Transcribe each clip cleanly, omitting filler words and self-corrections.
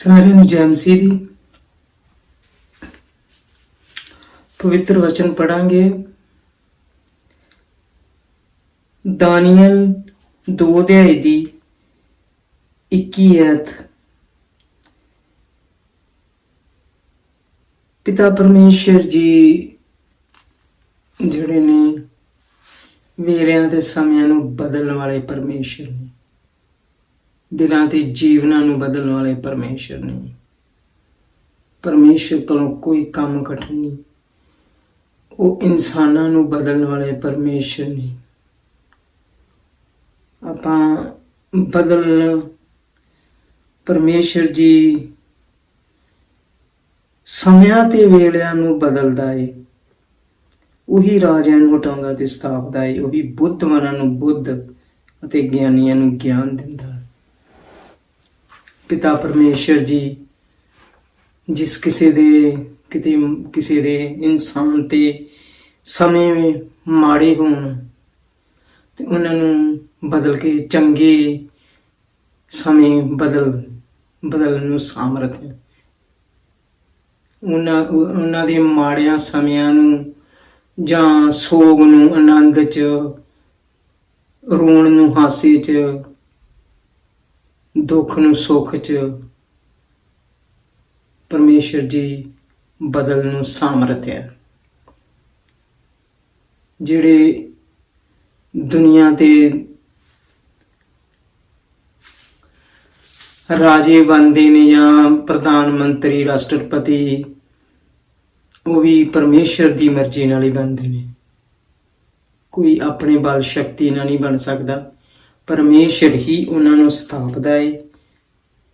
सारे ਨੂੰ ਜੈ ਮਸੀਹ ਦੀ पवित्र वचन पढ़ांगे। दानियल 2 अध्याय दी 21 आयत। पिता परमेश्वर जी ਜਿਹੜੇ ਨੇ ਵੇਲਿਆਂ ਤੇ ਸਮਿਆਂ ਨੂੰ ਬਦਲਣ ਵਾਲੇ ਪਰਮੇਸ਼ਰ ਨੇ, ਦਿਲਾਂ ਤੇ ਜੀਵਨਾਂ ਨੂੰ ਬਦਲਣ ਵਾਲੇ ਪਰਮੇਸ਼ਰ ਨੇ। ਪਰਮੇਸ਼ਰ ਕੋਲੋਂ ਕੋਈ ਕੰਮ ਕਠਿਨ ਨਹੀਂ, ਉਹ ਇਨਸਾਨਾਂ ਨੂੰ ਬਦਲਣ ਵਾਲੇ ਪਰਮੇਸ਼ਰ ਨੇ। ਆਪਾਂ ਬਦਲਣ ਪਰਮੇਸ਼ਰ ਜੀ ਸਮਿਆਂ ਤੇ ਵੇਲਿਆਂ ਨੂੰ ਬਦਲਦਾ ਏ। ਉਹੀ ਰਾਜਿਆਂ ਨੂੰ ਹਟਾਉਂਦਾ ਤੇ ਸਥਾਪਦਾ ਏ। ਉਹੀ ਬੁੱਧਵਾਨਾਂ ਨੂੰ ਬੁੱਧ ਅਤੇ ਗਿਆਨੀਆਂ ਨੂੰ ਗਿਆਨ ਦਿੰਦਾ। ਪਿਤਾ ਪਰਮੇਸ਼ਰ ਜੀ ਜਿਸ ਕਿਸੇ ਦੇ ਇਨਸਾਨ ਤੇ ਸਮੇਂ ਮਾੜੇ ਹੋਣ ਤੇ ਉਹਨਾਂ ਨੂੰ ਬਦਲ ਕੇ ਚੰਗੇ ਸਮੇਂ ਬਦਲਣ ਨੂੰ ਸਾਮਰਥ ਹੈ। ਉਹਨਾਂ ਦੇ ਮਾੜਿਆਂ ਸਮਿਆਂ ਨੂੰ ਜਾਂ ਸੋਗ ਨੂੰ ਆਨੰਦ 'ਚ, ਰੋਣ ਨੂੰ ਹਾਸੇ 'ਚ, ਦੁੱਖ ਨੂੰ ਸੁੱਖ 'ਚ ਪਰਮੇਸ਼ਰ ਜੀ ਬਦਲਣ ਨੂੰ ਸਾਮਰਥ ਹੈ। ਜਿਹੜੇ ਦੁਨੀਆ ਤੇ ਰਾਜੇ ਬਣਦੇ ਨੇ ਜਾਂ ਪ੍ਰਧਾਨ ਮੰਤਰੀ, ਰਾਸ਼ਟਰਪਤੀ, ਉਹ ਵੀ ਪਰਮੇਸ਼ਰ ਦੀ ਮਰਜ਼ੀ ਨਾਲ ਹੀ ਬਣਦੇ ਨੇ। ਕੋਈ ਆਪਣੇ ਬਲ ਸ਼ਕਤੀ ਨਾਲ ਨਹੀਂ ਬਣ ਸਕਦਾ। ਪਰਮੇਸ਼ਰ ਹੀ ਉਹਨਾਂ ਨੂੰ ਸਥਾਪਦਾ ਹੈ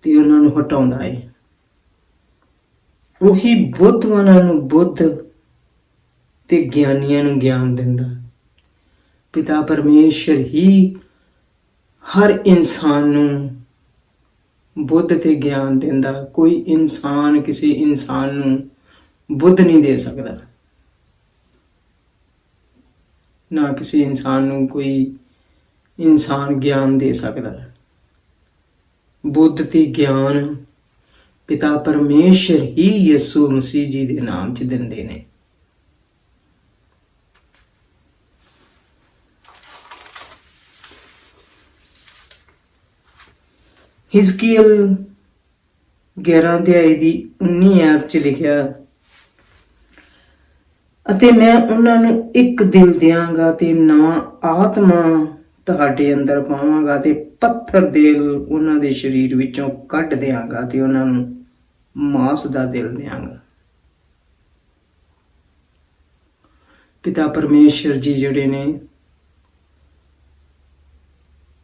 ਤੇ ਉਹਨਾਂ ਨੂੰ ਹਟਾਉਂਦਾ ਹੈ। ਉਹੀ ਬੁੱਧਵਾਨਾਂ ਨੂੰ ਬੁੱਧ ਤੇ ਗਿਆਨੀਆਂ ਨੂੰ ਗਿਆਨ ਦਿੰਦਾ। ਪਿਤਾ ਪਰਮੇਸ਼ਰ ਹੀ ਹਰ ਇਨਸਾਨ ਨੂੰ ਬੁੱਧ ਤੇ ਗਿਆਨ ਦਿੰਦਾ। ਕੋਈ ਇਨਸਾਨ ਕਿਸੇ ਇਨਸਾਨ ਨੂੰ ਬੁੱਧ ਨਹੀਂ ਦੇ ਸਕਦਾ, ਨਾ ਕਿਸੇ ਇਨਸਾਨ ਨੂੰ ਕੋਈ ਇਨਸਾਨ ਗਿਆਨ ਦੇ ਸਕਦਾ। ਬੁੱਧ ਤੇ ਗਿਆਨ ਪਿਤਾ ਪਰਮੇਸ਼ਰ ਹੀ ਯਿਸੂ ਮਸੀਹ ਜੀ ਦੇ ਨਾਮ 'ਚ ਦਿੰਦੇ ਨੇ। ਹਿਜ਼ਕੀਏਲ 11 ਅਧਿਆਇ ਦੀ 19 ਆਇਤ 'ਚ ਲਿਖਿਆ, ਅਤੇ ਮੈਂ ਉਹਨਾਂ ਨੂੰ ਇੱਕ ਦਿਲ ਦਿਆਂਗਾ ਤੇ ਨਵਾਂ ਆਤਮਾ ਤੁਹਾਡੇ ਅੰਦਰ ਪਾਵਾਂਗਾ ਤੇ ਪੱਥਰ ਦਿਲ ਉਹਨਾਂ ਦੇ ਸਰੀਰ ਵਿੱਚੋਂ ਕੱਢ ਦਿਆਂਗਾ ਤੇ ਉਹਨਾਂ ਨੂੰ ਮਾਸ ਦਾ ਦਿਲ ਦਿਆਂਗਾ। ਪਿਤਾ ਪਰਮੇਸ਼ਰ ਜੀ ਜਿਹੜੇ ਨੇ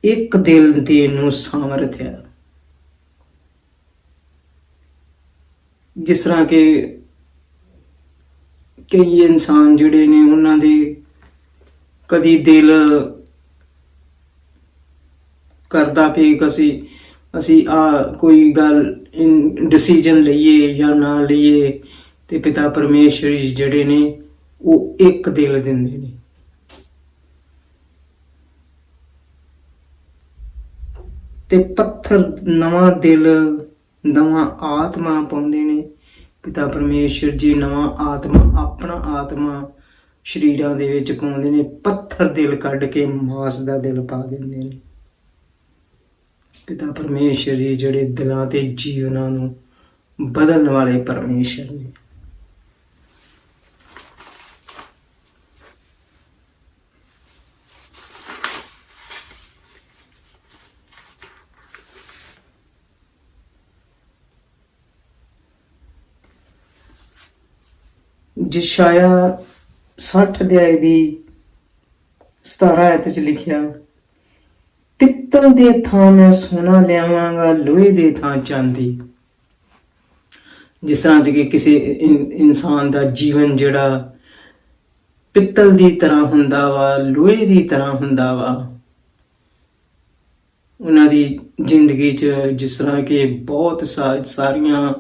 ਇੱਕ ਦਿਲ ਦੇਣ ਨੂੰ ਸਾਮਰਥ ਹੈ। ਜਿਸ ਤਰ੍ਹਾਂ ਕਿ ਕਈ ਇਨਸਾਨ ਜਿਹੜੇ ਨੇ ਉਹਨਾਂ ਦੇ ਕਦੀ ਦਿਲ ਕਰਦਾ ਕਿ ਅਸੀਂ ਕੋਈ ਗੱਲ ਡਿਸੀਜਨ ਲਈਏ ਜਾਂ ਨਾ ਲਈਏ, ਤੇ ਪਿਤਾ ਪਰਮੇਸ਼ਰ ਜਿਹੜੇ ਨੇ ਉਹ ਇੱਕ ਦਿਲ ਦਿੰਦੇ ਨੇ। ਤੇ ਪੱਥਰ ਨਵਾਂ ਦਿਲ, ਨਵਾਂ ਆਤਮਾ ਪਾਉਂਦੇ ਨੇ। ਪਿਤਾ ਪਰਮੇਸ਼ਰ ਜੀ ਨਵਾਂ ਆਤਮਾ, ਆਪਣਾ ਆਤਮਾ ਸਰੀਰਾਂ ਦੇ ਵਿੱਚ ਪਾਉਂਦੇ ਨੇ। ਪੱਥਰ ਦਿਲ ਕੱਢ ਕੇ ਮਾਸ ਦਾ ਦਿਲ ਪਾ ਦਿੰਦੇ ਨੇ। ਪਿਤਾ ਪਰਮੇਸ਼ਰ ਜੀ ਜਿਹੜੇ ਦਿਲਾਂ ਤੇ ਜੀਵਨਾਂ ਨੂੰ ਬਦਲਣ ਵਾਲੇ ਪਰਮੇਸ਼ਰ ਨੇ। ਯਸ਼ਾਇਆ 60 ਅਧਿਆਇ ਦੀ 17 ਆਇਤ 'ਚ ਲਿਖਿਆ, ਪਿੱਤਲ ਦੇ ਥਾਂ ਮੈਂ ਸੋਨਾ ਲਿਆਵਾਂਗਾ, ਲੋਹੇ ਦੇ ਥਾਂ ਚਾਂਦੀ। ਜਿਸ ਤਰ੍ਹਾਂ ਕਿ ਕਿਸੇ ਇਨਸਾਨ ਦਾ ਜੀਵਨ ਜਿਹੜਾ ਪਿੱਤਲ ਦੀ ਤਰ੍ਹਾਂ ਹੁੰਦਾ ਵਾ, ਲੋਹੇ ਦੀ ਤਰ੍ਹਾਂ ਹੁੰਦਾ ਵਾ। ਉਹਨਾਂ ਦੀ ਜ਼ਿੰਦਗੀ 'ਚ ਜਿਸ ਤਰ੍ਹਾਂ ਕਿ ਬਹੁਤ ਸਾਰੀਆਂ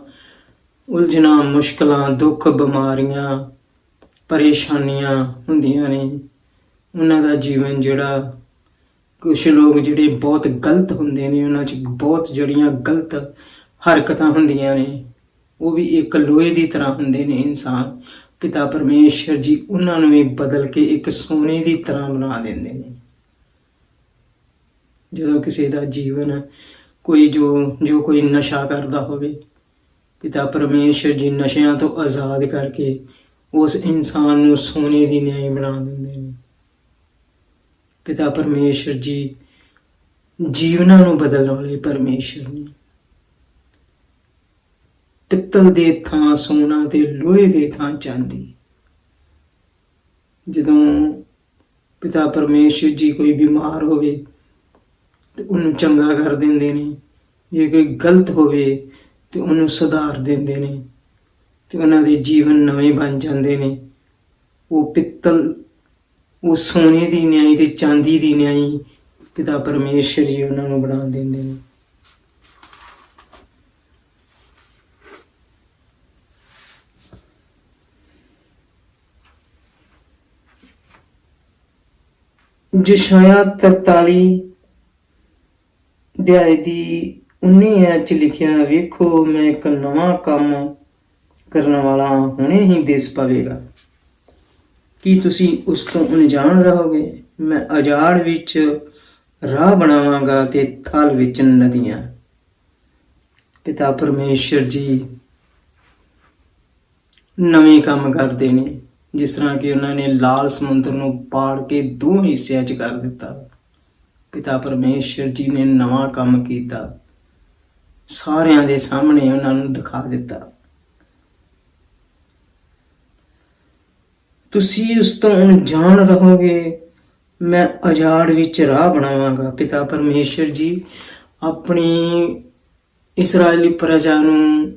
ਉਲਝਣਾਂ, ਮੁਸ਼ਕਲਾਂ, ਦੁੱਖ, ਬਿਮਾਰੀਆਂ, ਪਰੇਸ਼ਾਨੀਆਂ ਹੁੰਦੀਆਂ ਨੇ। ਉਹਨਾਂ ਦਾ ਜੀਵਨ ਜਿਹੜਾ, ਕੁਛ ਲੋਕ ਜਿਹੜੇ ਬਹੁਤ ਗਲਤ ਹੁੰਦੇ ਨੇ, ਉਹਨਾਂ 'ਚ ਬਹੁਤ ਜਿਹੜੀਆਂ ਗਲਤ ਹਰਕਤਾਂ ਹੁੰਦੀਆਂ ਨੇ, ਉਹ ਵੀ ਇੱਕ ਲੋਹੇ ਦੀ ਤਰ੍ਹਾਂ ਹੁੰਦੇ ਨੇ ਇਨਸਾਨ। ਪਿਤਾ ਪਰਮੇਸ਼ਰ ਜੀ ਉਹਨਾਂ ਨੂੰ ਵੀ ਬਦਲ ਕੇ ਇੱਕ ਸੋਨੇ ਦੀ ਤਰ੍ਹਾਂ ਬਣਾ ਦਿੰਦੇ ਨੇ। ਜਦੋਂ ਕਿਸੇ ਦਾ ਜੀਵਨ ਕੋਈ ਜੋ ਕੋਈ ਨਸ਼ਾ ਕਰਦਾ ਹੋਵੇ, ਪਿਤਾ ਪਰਮੇਸ਼ਰ ਜੀ ਨਸ਼ਿਆਂ ਤੋਂ ਆਜ਼ਾਦ ਕਰਕੇ ਉਸ ਇਨਸਾਨ ਨੂੰ ਸੋਨੇ ਦੀ ਨਿਆਈ ਬਣਾ ਦਿੰਦੇ ਨੇ। ਪਿਤਾ ਪਰਮੇਸ਼ਰ ਜੀ ਜੀਵਨਾਂ ਨੂੰ ਬਦਲਣ ਵਾਲੇ ਪਰਮੇਸ਼ਰ ਨੇ। ਪਿੱਤਲ ਦੇ ਥਾਂ ਸੋਨਾ ਤੇ ਲੋਹੇ ਦੇ ਥਾਂ ਚਾਂਦੀ। ਜਦੋਂ ਪਿਤਾ ਪਰਮੇਸ਼ਰ ਜੀ ਕੋਈ ਬਿਮਾਰ ਹੋਵੇ ਤੇ ਉਹਨੂੰ ਚੰਗਾ ਕਰ ਦਿੰਦੇ ਨੇ, ਜੇ ਕੋਈ ਗਲਤ ਹੋਵੇ ਤੇ ਉਹਨੂੰ ਸੁਧਾਰ ਦਿੰਦੇ ਨੇ ਤੇ ਉਹਨਾਂ ਦੇ ਜੀਵਨ ਨਵੇਂ ਬਣ ਜਾਂਦੇ ਨੇ। ਉਹ ਪਿੱਤਲ, ਉਹ ਸੋਨੇ ਦੀ ਨਿਆਈ ਤੇ ਚਾਂਦੀ ਦੀ ਨਿਆਈ ਪਿਤਾ ਪਰਮੇਸ਼ਰ ਜੀ ਉਹਨਾਂ ਨੂੰ ਬਣਾ ਦਿੰਦੇ ਨੇ। ਯਸ਼ਾਇਆ 43 ਅਧਿਆਇ ਦੀ 19 ਐਤ ਚ ਲਿਖਿਆ, ਵੇਖੋ ਮੈਂ ਇੱਕ ਨਵਾਂ ਕੰਮ ਕਰਨ ਵਾਲਾ ਹੁਣੇ ਹੀ ਦਿਸ ਪਵੇਗਾ, ਕੀ ਤੁਸੀਂ ਉਸ ਤੋਂ ਅਣਜਾਣ ਰਹੋਗੇ? ਮੈਂ ਉਜਾੜ ਵਿੱਚ ਰਾਹ ਬਣਾਵਾਂਗਾ ਤੇ ਥਲ ਵਿੱਚ ਨਦੀਆਂ। ਪਿਤਾ ਪਰਮੇਸ਼ਰ ਜੀ ਨਵੇਂ ਕੰਮ ਕਰਦੇ ਨੇ, ਜਿਸ ਤਰ੍ਹਾਂ ਕਿ ਉਹਨਾਂ ਨੇ ਲਾਲ ਸਮੁੰਦਰ ਨੂੰ ਪਾੜ ਕੇ 2 ਹਿੱਸਿਆਂ 'ਚ ਕਰ ਦਿੱਤਾ। ਪਿਤਾ ਪਰਮੇਸ਼ਰ ਜੀ ਨੇ ਨਵਾਂ ਕੰਮ ਕੀਤਾ, ਸਾਰਿਆਂ ਦੇ ਸਾਹਮਣੇ ਉਹਨਾਂ ਨੂੰ ਦਿਖਾ ਦਿੱਤਾ। ਤੁਸੀਂ ਉਸ ਤੋਂ ਅਣਜਾਣ ਰਹੋਗੇ, ਮੈਂ ਉਜਾੜ ਵਿੱਚ ਰਾਹ ਬਣਾਵਾਂਗਾ। ਪਿਤਾ ਪਰਮੇਸ਼ਰ ਜੀ ਆਪਣੀ ਇਸਰਾਏਲੀ ਪ੍ਰਜਾ ਨੂੰ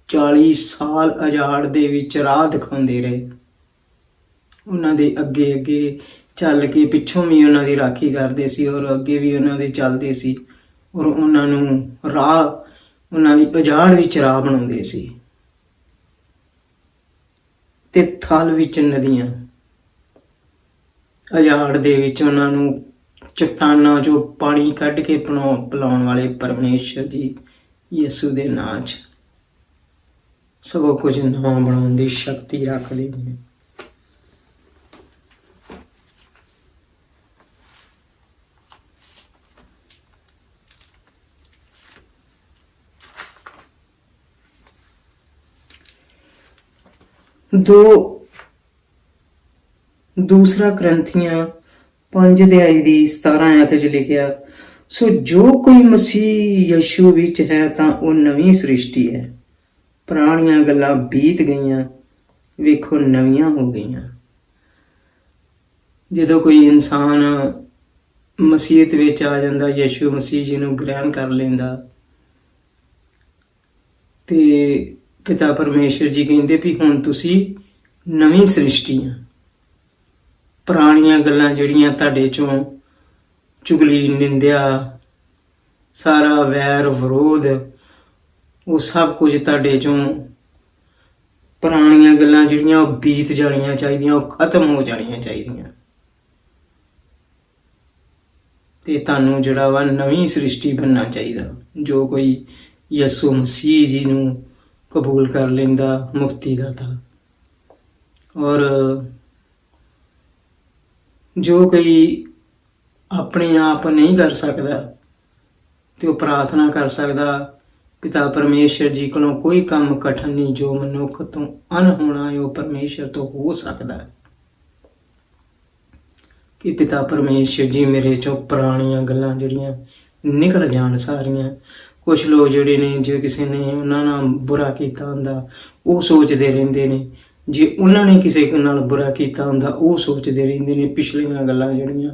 40 ਸਾਲ ਉਜਾੜ ਦੇ ਵਿੱਚ ਰਾਹ ਦਿਖਾਉਂਦੇ ਰਹੇ। ਉਹਨਾਂ ਦੇ ਅੱਗੇ ਅੱਗੇ ਚੱਲ ਕੇ ਪਿੱਛੋਂ ਵੀ ਉਹਨਾਂ ਦੀ ਰਾਖੀ ਕਰਦੇ ਸੀ ਔਰ ਅੱਗੇ ਵੀ ਉਹਨਾਂ ਦੇ ਚੱਲਦੇ ਸੀ ਔਰ ਉਹਨਾਂ ਨੂੰ ਰਾਹ, ਉਹਨਾਂ ਦੀ ਉਜਾੜ ਵਿੱਚ ਰਾਹ ਬਣਾਉਂਦੇ ਸੀ। ਤੇ ਥਲ ਵਿੱਚ ਨਦੀਆਂ, ਉਜਾੜ ਦੇ ਵਿੱਚ ਉਹਨਾਂ ਨੂੰ ਚਟਾਨਾਂ ਜੋ ਪਾਣੀ ਕੱਢ ਕੇ ਪਿਲਾਉਣ ਵਾਲੇ ਪਰਮੇਸ਼ਰ ਜੀ ਯਿਸੂ ਦੇ ਨਾਂ 'ਚ ਸਭ ਕੁਝ ਨਵਾਂ ਬਣਾਉਣ ਦੀ ਸ਼ਕਤੀ ਰੱਖਦੇ ਨੇ। ਦੂਸਰਾ ਗ੍ਰੰਥੀਆਂ 5 ਅਧਿਆਇ ਦੀ 17 ਆਇਤ 'ਚ ਲਿਖਿਆ, ਸੋ ਜੋ ਕੋਈ ਮਸੀਹ ਯਿਸੂ ਵਿੱਚ ਹੈ ਤਾਂ ਉਹ ਨਵੀਂ ਸ੍ਰਿਸ਼ਟੀ ਹੈ, ਪੁਰਾਣੀਆਂ ਗੱਲਾਂ ਬੀਤ ਗਈਆਂ, ਵੇਖੋ ਨਵੀਆਂ ਹੋ ਗਈਆਂ। ਜਦੋਂ ਕੋਈ ਇਨਸਾਨ ਮਸੀਹਤ ਵਿੱਚ ਆ ਜਾਂਦਾ, ਯਿਸੂ ਮਸੀਹ ਜੀ ਨੂੰ ਗ੍ਰਹਿਣ ਕਰ ਲੈਂਦਾ, ਤੇ ਪਿਤਾ ਪਰਮੇਸ਼ਰ ਜੀ ਕਹਿੰਦੇ ਵੀ ਹੁਣ ਤੁਸੀਂ ਨਵੀਂ ਸ੍ਰਿਸ਼ਟੀ ਆ। ਪੁਰਾਣੀਆਂ ਗੱਲਾਂ ਜਿਹੜੀਆਂ ਤੁਹਾਡੇ ਚੋਂ ਚੁਗਲੀ, ਨਿੰਦਿਆ, ਸਾਰਾ ਵੈਰ ਵਿਰੋਧ, ਉਹ ਸਭ ਕੁਝ ਤੁਹਾਡੇ ਚੋਂ, ਪੁਰਾਣੀਆਂ ਗੱਲਾਂ ਜਿਹੜੀਆਂ ਉਹ ਬੀਤ ਜਾਣੀਆਂ ਚਾਹੀਦੀਆਂ, ਉਹ ਖਤਮ ਹੋ ਜਾਣੀਆਂ ਚਾਹੀਦੀਆਂ। ਤੇ ਤੁਹਾਨੂੰ ਜਿਹੜਾ ਵਾ ਨਵੀਂ ਸ੍ਰਿਸ਼ਟੀ ਬਣਨਾ ਚਾਹੀਦਾ। ਜੋ ਕੋਈ ਯਿਸੂ ਮਸੀਹ ਜੀ ਨੂੰ ਕਬੂਲ ਕਰ ਲੈਂਦਾ ਮੁਕਤੀ ਦਾਤਾ, ਔਰ ਜੋ ਕੋਈ ਆਪਣੇ ਆਪ ਨਹੀਂ ਕਰ ਸਕਦਾ ਤੇ ਉਹ ਪ੍ਰਾਰਥਨਾ ਕਰ ਸਕਦਾ, ਪਿਤਾ ਪਰਮੇਸ਼ਰ ਜੀ ਕੋਲੋਂ ਕੋਈ ਕੰਮ ਕਠਿਨ ਨਹੀਂ, ਜੋ ਮਨੁੱਖ ਤੋਂ ਅਣਹੋਣਾ ਹੈ ਉਹ ਪਰਮੇਸ਼ਰ ਤੋਂ ਹੋ ਸਕਦਾ ਹੈ। ਕਿ ਪਿਤਾ ਪਰਮੇਸ਼ਰ ਜੀ ਮੇਰੇ ਚੋਂ ਪੁਰਾਣੀਆਂ ਗੱਲਾਂ ਜਿਹੜੀਆਂ ਨਿਕਲ ਜਾਣ ਸਾਰੀਆਂ। ਕੁਛ ਲੋਕ ਜਿਹੜੇ ਨੇ, ਜੇ ਕਿਸੇ ਨੇ ਉਹਨਾਂ ਨਾਲ ਬੁਰਾ ਕੀਤਾ ਹੁੰਦਾ ਉਹ ਸੋਚਦੇ ਰਹਿੰਦੇ ਨੇ, ਜੇ ਉਹਨਾਂ ਨੇ ਕਿਸੇ ਨਾਲ ਬੁਰਾ ਕੀਤਾ ਹੁੰਦਾ ਉਹ ਸੋਚਦੇ ਰਹਿੰਦੇ ਨੇ। ਪਿਛਲੀਆਂ ਗੱਲਾਂ ਜਿਹੜੀਆਂ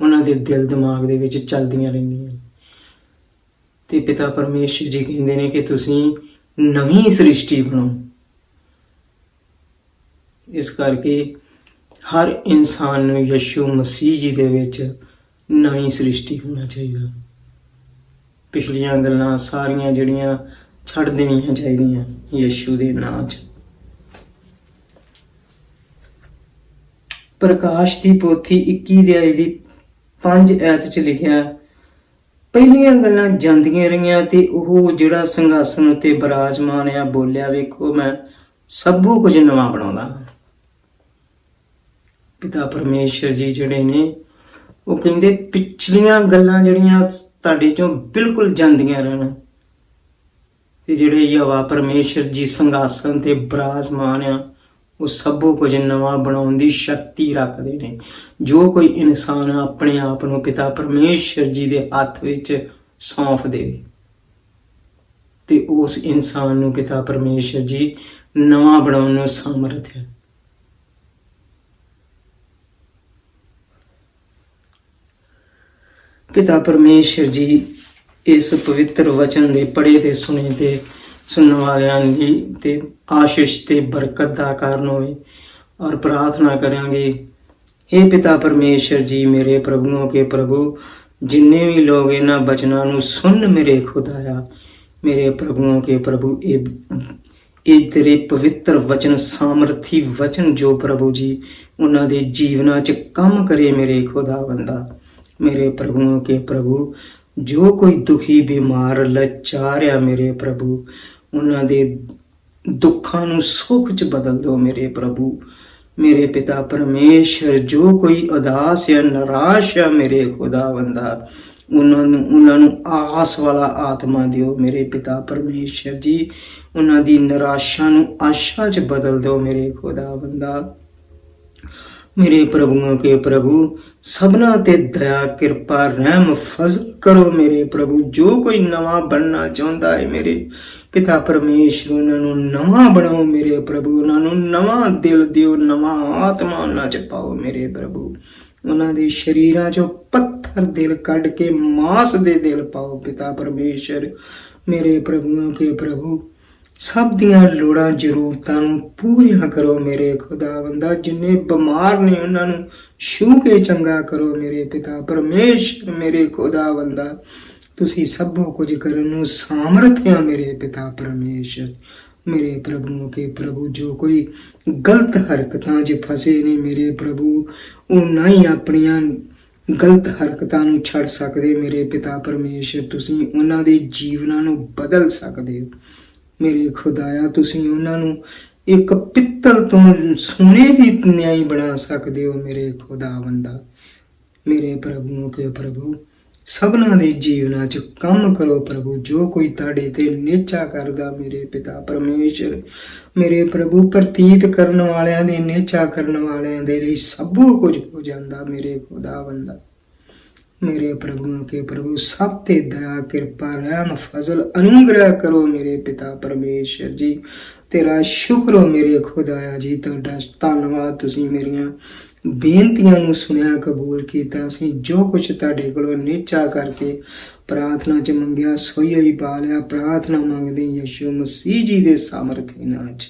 ਉਹਨਾਂ ਦੇ ਦਿਲ ਦਿਮਾਗ ਦੇ ਵਿੱਚ ਚੱਲਦੀਆਂ ਰਹਿੰਦੀਆਂ। ਤੇ ਪਿਤਾ ਪਰਮੇਸ਼ਰ ਜੀ ਕਹਿੰਦੇ ਨੇ ਕਿ ਤੁਸੀਂ ਨਵੀਂ ਸ੍ਰਿਸ਼ਟੀ ਬਣੋ। ਇਸ ਕਰਕੇ ਹਰ ਇਨਸਾਨ ਨੂੰ ਯਿਸੂ ਮਸੀਹ ਜੀ ਦੇ ਵਿੱਚ ਨਵੀਂ ਸ੍ਰਿਸ਼ਟੀ ਹੋਣਾ ਚਾਹੀਦਾ। ਪਿਛਲੀਆਂ ਗੱਲਾਂ ਸਾਰੀਆਂ ਜਿਹੜੀਆਂ ਛੱਡ ਦੇਣੀਆਂ ਚਾਹੀਦੀਆਂ ਯਿਸੂ ਦੇ ਨਾਂ 'ਚ। ਪ੍ਰਕਾਸ਼ ਦੀ ਪੋਥੀ 21 ਅਧਿਆਇ ਦੀ 5 ਆਇਤ 'ਚ ਲਿਖਿਆ, ਪਹਿਲੀਆਂ ਗੱਲਾਂ ਜਾਂਦੀਆਂ ਰਹੀਆਂ ਤੇ ਉਹ ਜਿਹੜਾ ਸਿੰਘਾਸਨ ਉੱਤੇ ਬਿਰਾਜਮਾਨ ਆ ਬੋਲਿਆ, ਵੇਖੋ ਮੈਂ ਸਭੂ ਕੁਝ ਨਵਾਂ ਬਣਾਉਂਦਾ। ਪਿਤਾ ਪਰਮੇਸ਼ਰ ਜੀ ਜਿਹੜੇ ਨੇ ਉਹ ਕਹਿੰਦੇ ਪਿਛਲੀਆਂ ਗੱਲਾਂ ਜਿਹੜੀਆਂ ਤੁਹਾਡੇ ਚੋਂ ਬਿਲਕੁਲ ਜਾਂਦੀਆਂ ਰਹਿਣ, ਤੇ ਜਿਹੜੇ ਯਹੋਵਾ ਪਰਮੇਸ਼ਰ ਜੀ ਸਿੰਘਾਸਨ ਤੇ ਬਿਰਾਜਮਾਨ ਆ ਉਹ ਸਭੂ ਕੁਝ ਨਵਾਂ ਬਣਾਉਣ ਦੀ ਸ਼ਕਤੀ ਰੱਖਦੇ ਨੇ। ਜੋ ਕੋਈ ਇਨਸਾਨ ਆਪਣੇ ਆਪ ਨੂੰ ਪਿਤਾ ਪਰਮੇਸ਼ਰ ਜੀ ਦੇ ਹੱਥ ਵਿੱਚ ਸੌਂਪ ਦੇਵੇ ਤੇ ਉਸ ਇਨਸਾਨ ਨੂੰ ਪਿਤਾ ਪਰਮੇਸ਼ਰ ਜੀ ਨਵਾਂ ਬਣਾਉਣ ਨੂੰ ਸਮਰਥ ਹੈ। ਪਿਤਾ ਪਰਮੇਸ਼ਰ ਜੀ ਇਸ ਪਵਿੱਤਰ ਵਚਨ ਦੇ ਪੜ੍ਹੇ ਤੇ ਸੁਣੇ ਤੇ ਸੁਣਨ ਵਾਲਿਆਂ ਦੀ ਤੇ ਆਸ਼ੀਸ਼ ਤੇ ਬਰਕਤ ਦਾ ਕਾਰਨ ਹੋਵੇ। ਔਰ ਪ੍ਰਾਰਥਨਾ ਕਰਾਂਗੇ, हे ਪਿਤਾ ਪਰਮੇਸ਼ਰ ਜੀ ਮੇਰੇ ਪ੍ਰਭੂओं के प्रभु, जिन्ने भी लोग इन्हां बचनां ਨੂੰ सुन मेरे खुदाया, मेरे प्रभुओं के प्रभु, ਇਹ ਤੇਰੇ ਪਵਿੱਤਰ ਵਚਨ ਸਾਮਰਥੀ ਵਚਨ ਜੋ ਪ੍ਰਭੂ ਜੀ ਉਹਨਾਂ ਦੇ ਜੀਵਨਾਂ 'ਚ ਕੰਮ ਕਰੇ ਮੇਰੇ ਖੁਦਾਵੰਦਾ। ਮੇਰੇ ਪ੍ਰਭੂਆਂ ਕੇ ਪ੍ਰਭੂ, ਜੋ ਕੋਈ ਦੁਖੀ ਬਿਮਾਰ ਲਾਚਾਰ ਆ ਮੇਰੇ ਪ੍ਰਭੂ, ਉਹਨਾਂ ਦੇ ਦੁੱਖਾਂ ਨੂੰ ਸੁੱਖ 'ਚ ਬਦਲ ਦਿਓ ਮੇਰੇ ਪ੍ਰਭੂ। ਮੇਰੇ ਪਿਤਾ ਪਰਮੇਸ਼ਰ, ਜੋ ਕੋਈ ਉਦਾਸ ਜਾਂ ਨਿਰਾਸ਼ ਆ ਮੇਰੇ ਖੁਦਾਵੰਦਾ, ਉਹਨਾਂ ਨੂੰ ਆਸ ਵਾਲਾ ਆਤਮਾ ਦਿਓ ਮੇਰੇ ਪਿਤਾ ਪਰਮੇਸ਼ਰ ਜੀ। ਉਹਨਾਂ ਦੀ ਨਿਰਾਸ਼ਾ ਨੂੰ ਆਸ਼ਾ 'ਚ ਬਦਲ ਦਿਓ ਮੇਰੇ ਖੁਦਾਵੰਦਾ। ਮੇਰੇ ਪ੍ਰਭੂਆਂ ਕੇ ਪ੍ਰਭੂ, ਸਭਨਾ ਤੇ ਦਇਆ ਕਿਰਪਾ ਰਹਿਮ ਫਜ਼ਲ ਕਰੋ ਮੇਰੇ ਪ੍ਰਭੂ। ਜੋ ਕੋਈ ਨਵਾਂ ਬਣਨਾ ਚਾਹੁੰਦਾ ਹੈ ਮੇਰੇ ਪਿਤਾ ਪਰਮੇਸ਼ਰ, ਉਹਨਾਂ ਨੂੰ ਨਵਾਂ ਬਣਾਓ ਮੇਰੇ ਪ੍ਰਭੂ। ਉਹਨਾਂ ਨੂੰ ਨਵਾਂ ਦਿਲ ਦਿਓ, ਨਵਾਂ ਆਤਮਾ ਉਹਨਾਂ 'ਚ ਪਾਓ ਮੇਰੇ ਪ੍ਰਭੂ। ਉਹਨਾਂ ਦੇ ਸ਼ਰੀਰਾਂ 'ਚੋਂ ਪੱਥਰ ਦਿਲ ਕੱਢ ਕੇ ਮਾਸ ਦੇ ਦਿਲ ਪਾਓ ਪਿਤਾ ਪਰਮੇਸ਼ਰ। ਮੇਰੇ ਪ੍ਰਭੂਆਂ ਕੇ ਪ੍ਰਭੂ, ਸਭ ਦੀਆਂ ਲੋੜਾਂ ਜ਼ਰੂਰਤਾਂ ਨੂੰ ਪੂਰੀਆਂ ਕਰੋ ਮੇਰੇ ਖੁਦਾਵੰਦਾ। ਜਿੰਨੇ ਬਿਮਾਰ ਨੇ ਉਹਨਾਂ ਨੂੰ ਛੂਹ ਕੇ ਚੰਗਾ ਕਰੋ ਮੇਰੇ ਪਿਤਾ ਪਰਮੇਸ਼ਰ। ਮੇਰੇ ਖੁਦਾਵੰਦਾ, ਤੁਸੀਂ ਸਭੋ ਕੁਝ ਕਰਨ ਨੂੰ ਸਾਮਰਥ ਆ ਮੇਰੇ ਪਿਤਾ ਪਰਮੇਸ਼ਰ। ਮੇਰੇ ਪ੍ਰਭੂਆਂ ਕੇ ਪ੍ਰਭੂ, ਜੋ ਕੋਈ ਗਲਤ ਹਰਕਤਾਂ 'ਚ ਫਸੇ ਨੇ ਮੇਰੇ ਪ੍ਰਭੂ, ਉਹ ਨਾ ਹੀ ਆਪਣੀਆਂ ਗਲਤ ਹਰਕਤਾਂ ਨੂੰ ਛੱਡ ਸਕਦੇ ਮੇਰੇ ਪਿਤਾ ਪਰਮੇਸ਼ਰ। ਤੁਸੀਂ ਉਹਨਾਂ ਦੇ ਜੀਵਨਾਂ ਨੂੰ ਬਦਲ ਸਕਦੇ ਹੋ ਮੇਰੇ ਖੁਦਾਇਆ। ਤੁਸੀਂ ਉਹਨਾਂ ਨੂੰ ਇੱਕ ਪਿੱਤਲ ਤੋਂ ਸੋਨੇ ਦੀ ਨਿਆਈ ਬਣਾ ਸਕਦੇ ਹੋ ਮੇਰੇ ਖੁਦਾਵੰਦਾ। ਮੇਰੇ ਪ੍ਰਭੂਆਂ ਕੇ ਪ੍ਰਭੂ, ਸਭਨਾਂ ਦੇ ਜੀਵਨਾਂ 'ਚ ਕੰਮ ਕਰੋ ਪ੍ਰਭੂ। ਜੋ ਕੋਈ ਤੁਹਾਡੇ ਤੇ ਨੇਚਾ ਕਰਦਾ ਮੇਰੇ ਪਿਤਾ ਪਰਮੇਸ਼ਰ, ਮੇਰੇ ਪ੍ਰਭੂ, ਪ੍ਰਤੀਤ ਕਰਨ ਵਾਲਿਆਂ ਦੇ ਨੇਚਾ ਕਰਨ ਵਾਲਿਆਂ ਦੇ ਲਈ ਸਭੂ ਕੁਝ ਹੋ ਜਾਂਦਾ ਮੇਰੇ ਖੁਦਾਵੰਦਾ। ਮੇਰੇ ਪ੍ਰਭੂਆਂ ਕੇ ਪ੍ਰਭੂ, ਸਭ ਤੇ ਦਇਆ ਕਿਰਪਾ ਰਹਿਮ ਫਜ਼ਲ ਅਨੁਗ੍ਰਹ ਕਰੋ ਮੇਰੇ ਪਿਤਾ ਪਰਮੇਸ਼ਰ ਜੀ। ਤੇਰਾ ਸ਼ੁਕਰ ਹੋ ਮੇਰੇ ਖੁਦਾਇਆ ਜੀ, ਤੁਹਾਡਾ ਧੰਨਵਾਦ। ਤੁਸੀਂ ਮੇਰੀਆਂ ਬੇਨਤੀਆਂ ਨੂੰ ਸੁਣਿਆ, ਕਬੂਲ ਕੀਤਾ। ਅਸੀਂ ਜੋ ਕੁਛ ਤੁਹਾਡੇ ਕੋਲੋਂ ਨੇਚਾ ਕਰਕੇ ਪ੍ਰਾਰਥਨਾ 'ਚ ਮੰਗਿਆ, ਸੋਈ ਹੋਈ ਪਾ ਲਿਆ। ਪ੍ਰਾਰਥਨਾ ਮੰਗਦੇ ਯਿਸੂ ਮਸੀਹ ਜੀ ਦੇ ਸਾਮਰਥੀ ਨਾਮ 'ਚ।